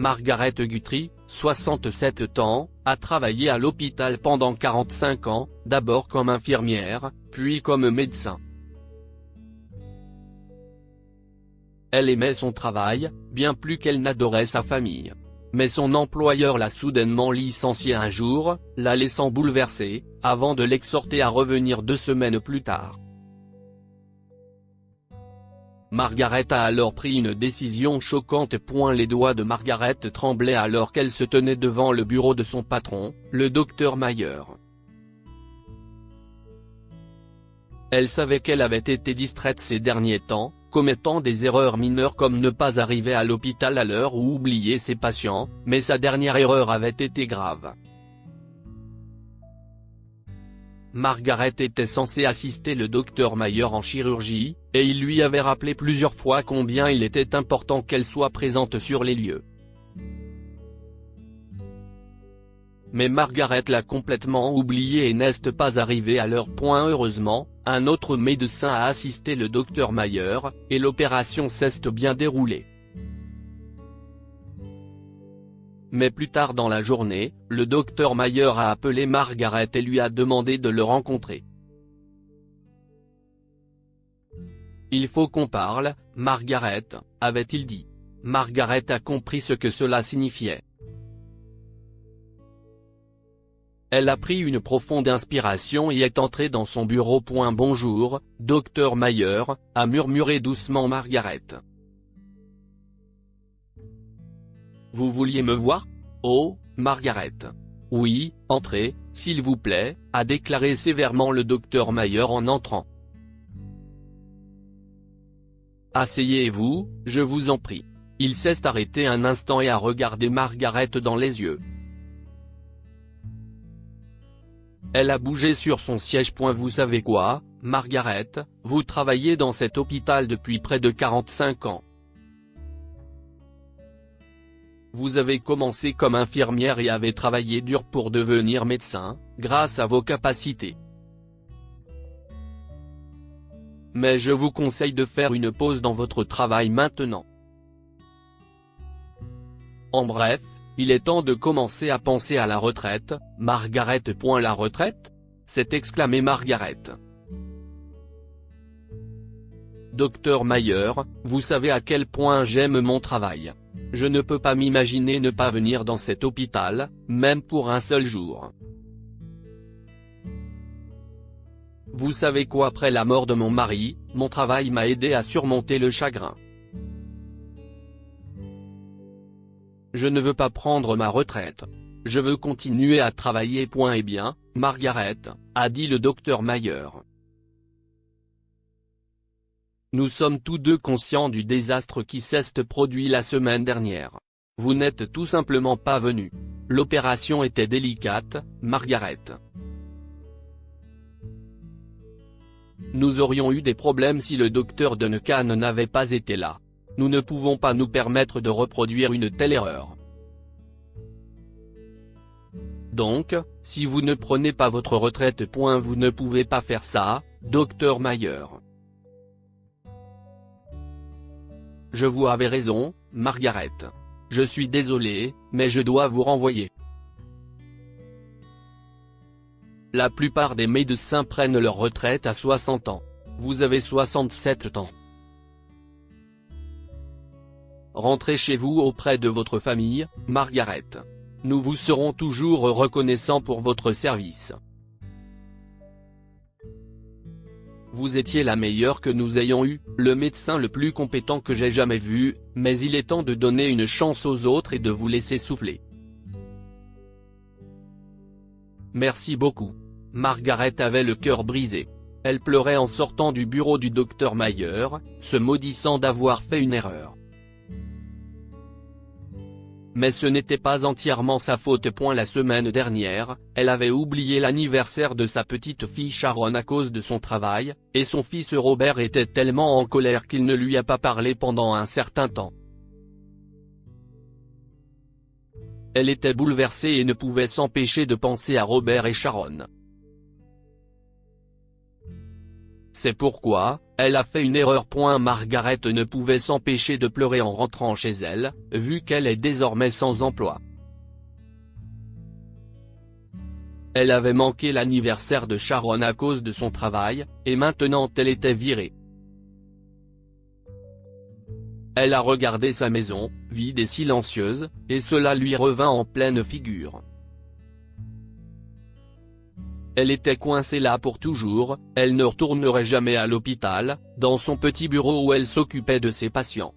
Margaret Guthrie, 67 ans, a travaillé à l'hôpital pendant 45 ans, d'abord comme infirmière, puis comme médecin. Elle aimait son travail, bien plus qu'elle n'adorait sa famille. Mais son employeur l'a soudainement licenciée un jour, la laissant bouleversée, avant de l'exhorter à revenir 2 semaines plus tard. Margaret a alors pris une décision choquante. Les doigts de Margaret tremblaient alors qu'elle se tenait devant le bureau de son patron, le Dr Mayer. Elle savait qu'elle avait été distraite ces derniers temps, commettant des erreurs mineures comme ne pas arriver à l'hôpital à l'heure ou oublier ses patients, mais sa dernière erreur avait été grave. Margaret était censée assister le Dr Mayer en chirurgie, et il lui avait rappelé plusieurs fois combien il était important qu'elle soit présente sur les lieux. Mais Margaret l'a complètement oublié et n'est pas arrivée à l'heure. Heureusement, un autre médecin a assisté le Dr Mayer, et l'opération s'est bien déroulée. Mais plus tard dans la journée, le Dr Mayer a appelé Margaret et lui a demandé de le rencontrer. « Il faut qu'on parle, Margaret », avait-il dit. Margaret a compris ce que cela signifiait. Elle a pris une profonde inspiration et est entrée dans son bureau. « Bonjour, Dr Mayer », a murmuré doucement Margaret. « Vous vouliez me voir ? Oh, Margaret. »« Oui, entrez, s'il vous plaît », a déclaré sévèrement le Dr Mayer en entrant. « Asseyez-vous, je vous en prie. » Il s'est arrêté un instant et a regardé Margaret dans les yeux. Elle a bougé sur son siège. « Vous savez quoi, Margaret, vous travaillez dans cet hôpital depuis près de 45 ans. Vous avez commencé comme infirmière et avez travaillé dur pour devenir médecin, grâce à vos capacités. Mais je vous conseille de faire une pause dans votre travail maintenant. En bref, il est temps de commencer à penser à la retraite, Margaret. La retraite ? s'est exclamé Margaret. Dr Mayer, vous savez à quel point j'aime mon travail. Je ne peux pas m'imaginer ne pas venir dans cet hôpital, même pour un seul jour. Vous savez quoi, après la mort de mon mari, mon travail m'a aidé à surmonter le chagrin. Je ne veux pas prendre ma retraite. Je veux continuer à travailler. Eh bien, Margaret, a dit le Dr Mayer. Nous sommes tous deux conscients du désastre qui s'est produit la semaine dernière. Vous n'êtes tout simplement pas venu. L'opération était délicate, Margaret. Nous aurions eu des problèmes si le docteur Duncan n'avait pas été là. Nous ne pouvons pas nous permettre de reproduire une telle erreur. Donc, si vous ne prenez pas votre retraite. Vous ne pouvez pas faire ça, Dr Mayer. Je vous avais raison, Margaret. Je suis désolé, mais je dois vous renvoyer. La plupart des médecins prennent leur retraite à 60 ans. Vous avez 67 ans. Rentrez chez vous auprès de votre famille, Margaret. Nous vous serons toujours reconnaissants pour votre service. Vous étiez la meilleure que nous ayons eue, le médecin le plus compétent que j'ai jamais vu, mais il est temps de donner une chance aux autres et de vous laisser souffler. Merci beaucoup. Margaret avait le cœur brisé. Elle pleurait en sortant du bureau du Dr Mayer, se maudissant d'avoir fait une erreur. Mais ce n'était pas entièrement sa faute. La semaine dernière, elle avait oublié l'anniversaire de sa petite fille Sharon à cause de son travail, et son fils Robert était tellement en colère qu'il ne lui a pas parlé pendant un certain temps. Elle était bouleversée et ne pouvait s'empêcher de penser à Robert et Sharon. C'est pourquoi, elle a fait une erreur. Margaret ne pouvait s'empêcher de pleurer en rentrant chez elle, vu qu'elle est désormais sans emploi. Elle avait manqué l'anniversaire de Sharon à cause de son travail, et maintenant elle était virée. Elle a regardé sa maison, vide et silencieuse, et cela lui revint en pleine figure. Elle était coincée là pour toujours, elle ne retournerait jamais à l'hôpital, dans son petit bureau où elle s'occupait de ses patients.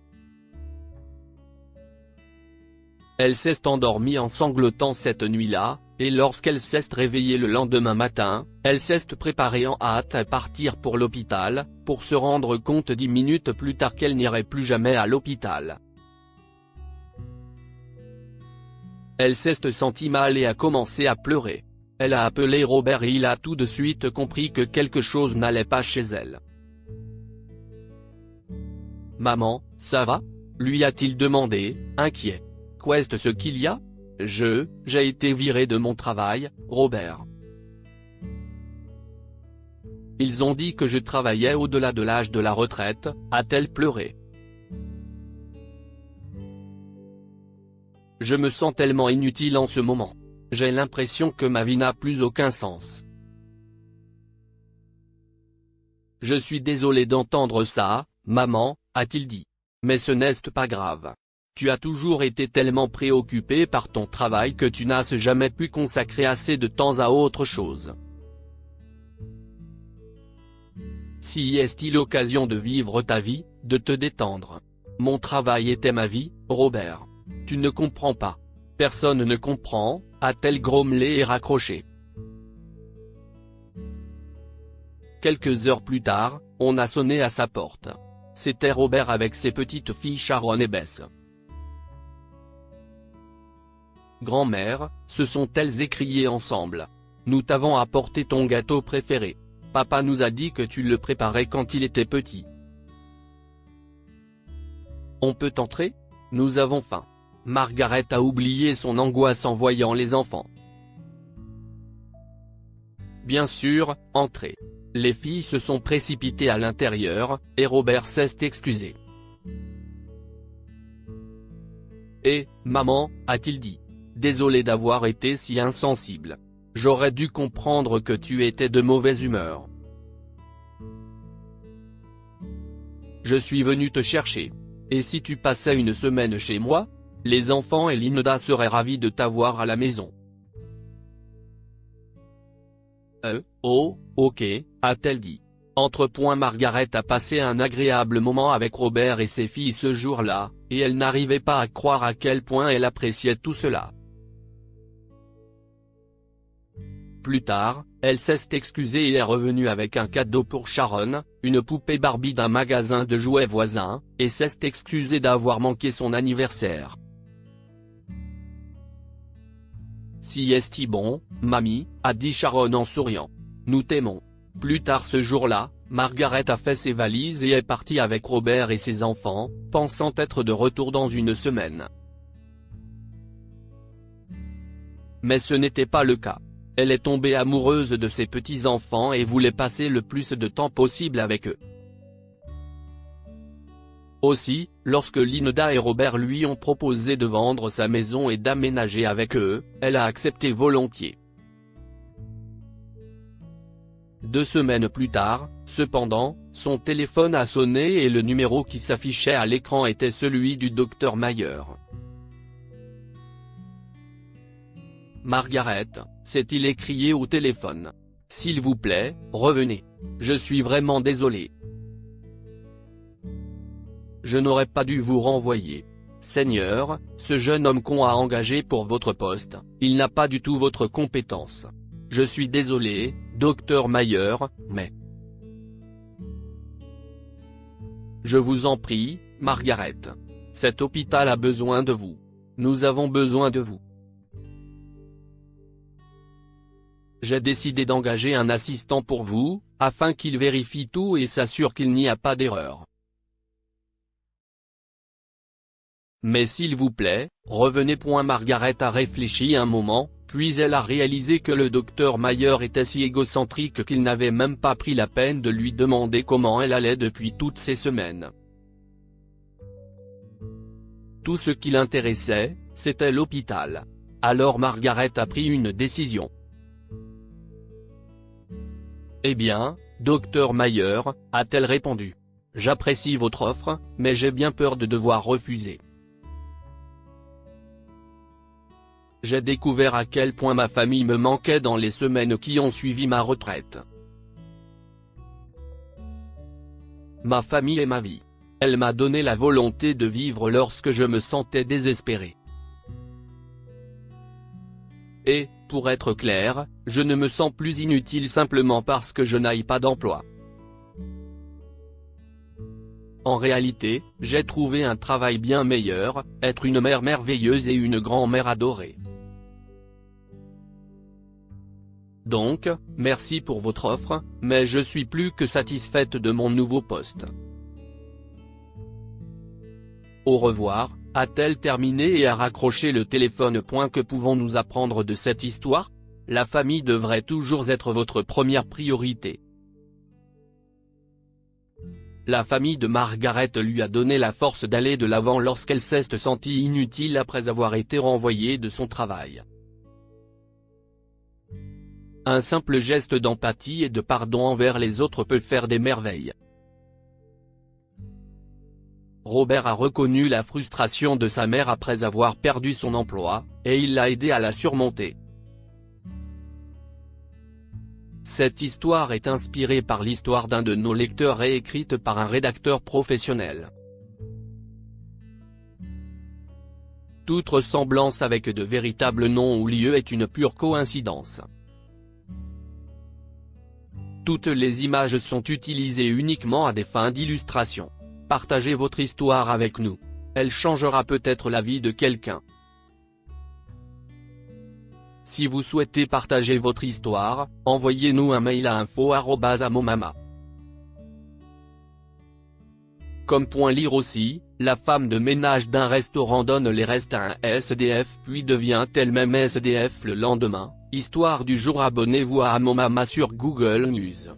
Elle s'est endormie en sanglotant cette nuit-là, et lorsqu'elle s'est réveillée le lendemain matin, elle s'est préparée en hâte à partir pour l'hôpital, pour se rendre compte 10 minutes plus tard qu'elle n'irait plus jamais à l'hôpital. Elle s'est sentie mal et a commencé à pleurer. Elle a appelé Robert et il a tout de suite compris que quelque chose n'allait pas chez elle. « Maman, ça va ?» lui a-t-il demandé, inquiet. « Qu'est-ce ce qu'il y a ? » J'ai été viré de mon travail, Robert. Ils ont dit que je travaillais au-delà de l'âge de la retraite, a-t-elle pleuré. Je me sens tellement inutile en ce moment. J'ai l'impression que ma vie n'a plus aucun sens. Je suis désolé d'entendre ça, maman, a-t-il dit. Mais ce n'est pas grave. Tu as toujours été tellement préoccupé par ton travail que tu n'as jamais pu consacrer assez de temps à autre chose. Si est-il l'occasion de vivre ta vie, de te détendre. Mon travail était ma vie, Robert. Tu ne comprends pas. Personne ne comprend, a-t-elle grommelé et raccroché. Quelques heures plus tard, on a sonné à sa porte. C'était Robert avec ses petites filles Sharon et Bess. Grand-mère, se sont-elles écriées ensemble. Nous t'avons apporté ton gâteau préféré. Papa nous a dit que tu le préparais quand il était petit. On peut entrer ? Nous avons faim. Margaret a oublié son angoisse en voyant les enfants. Bien sûr, entrez. Les filles se sont précipitées à l'intérieur, et Robert s'est excusé. Et, maman, a-t-il dit. Désolé d'avoir été si insensible. J'aurais dû comprendre que tu étais de mauvaise humeur. Je suis venu te chercher. Et si tu passais une semaine chez moi ? Les enfants et Linda seraient ravis de t'avoir à la maison. Oh, ok, a-t-elle dit. Margaret a passé un agréable moment avec Robert et ses filles ce jour-là, et elle n'arrivait pas à croire à quel point elle appréciait tout cela. Plus tard, elle s'est excusée et est revenue avec un cadeau pour Sharon, une poupée Barbie d'un magasin de jouets voisin, et s'est excusée d'avoir manqué son anniversaire. Si est-il bon, mamie, a dit Sharon en souriant. Nous t'aimons. Plus tard ce jour-là, Margaret a fait ses valises et est partie avec Robert et ses enfants, pensant être de retour dans une semaine. Mais ce n'était pas le cas. Elle est tombée amoureuse de ses petits-enfants et voulait passer le plus de temps possible avec eux. Aussi, lorsque Linda et Robert lui ont proposé de vendre sa maison et d'aménager avec eux, elle a accepté volontiers. 2 semaines plus tard, cependant, son téléphone a sonné et le numéro qui s'affichait à l'écran était celui du Dr Mayer. Margaret, s'est-il écrié au téléphone. S'il vous plaît, revenez. Je suis vraiment désolé. Je n'aurais pas dû vous renvoyer. Seigneur, ce jeune homme qu'on a engagé pour votre poste, il n'a pas du tout votre compétence. Je suis désolé, Dr Mayer, mais... Je vous en prie, Margaret. Cet hôpital a besoin de vous. Nous avons besoin de vous. J'ai décidé d'engager un assistant pour vous, afin qu'il vérifie tout et s'assure qu'il n'y a pas d'erreur. Mais s'il vous plaît, revenez. Margaret a réfléchi un moment, Puis elle a réalisé que le docteur Mayer était si égocentrique qu'il n'avait même pas pris la peine de lui demander comment elle allait depuis toutes ces semaines. Tout ce qui l'intéressait, c'était l'hôpital. Alors Margaret a pris une décision. Eh bien, docteur Mayer, a-t-elle répondu. J'apprécie votre offre, mais j'ai bien peur de devoir refuser. J'ai découvert à quel point ma famille me manquait dans les semaines qui ont suivi ma retraite. Ma famille est ma vie. Elle m'a donné la volonté de vivre lorsque je me sentais désespéré. Et, pour être clair, je ne me sens plus inutile simplement parce que je n'aille pas d'emploi. En réalité, j'ai trouvé un travail bien meilleur, être une mère merveilleuse et une grand-mère adorée. Donc, merci pour votre offre, mais je suis plus que satisfaite de mon nouveau poste. Au revoir, a-t-elle terminé et a raccroché le téléphone. Que pouvons-nous apprendre de cette histoire? La famille devrait toujours être votre première priorité. La famille de Margaret lui a donné la force d'aller de l'avant lorsqu'elle s'est sentie inutile après avoir été renvoyée de son travail. Un simple geste d'empathie et de pardon envers les autres peut faire des merveilles. Robert a reconnu la frustration de sa mère après avoir perdu son emploi, et il l'a aidé à la surmonter. Cette histoire est inspirée par l'histoire d'un de nos lecteurs et écrite par un rédacteur professionnel. Toute ressemblance avec de véritables noms ou lieux est une pure coïncidence. Toutes les images sont utilisées uniquement à des fins d'illustration. Partagez votre histoire avec nous. Elle changera peut-être la vie de quelqu'un. Si vous souhaitez partager votre histoire, envoyez-nous un mail à info@amomama. Comme point lire aussi, la femme de ménage d'un restaurant donne les restes à un SDF puis devient elle-même SDF le lendemain. Histoire du jour. Abonnez-vous à Amomama sur Google News.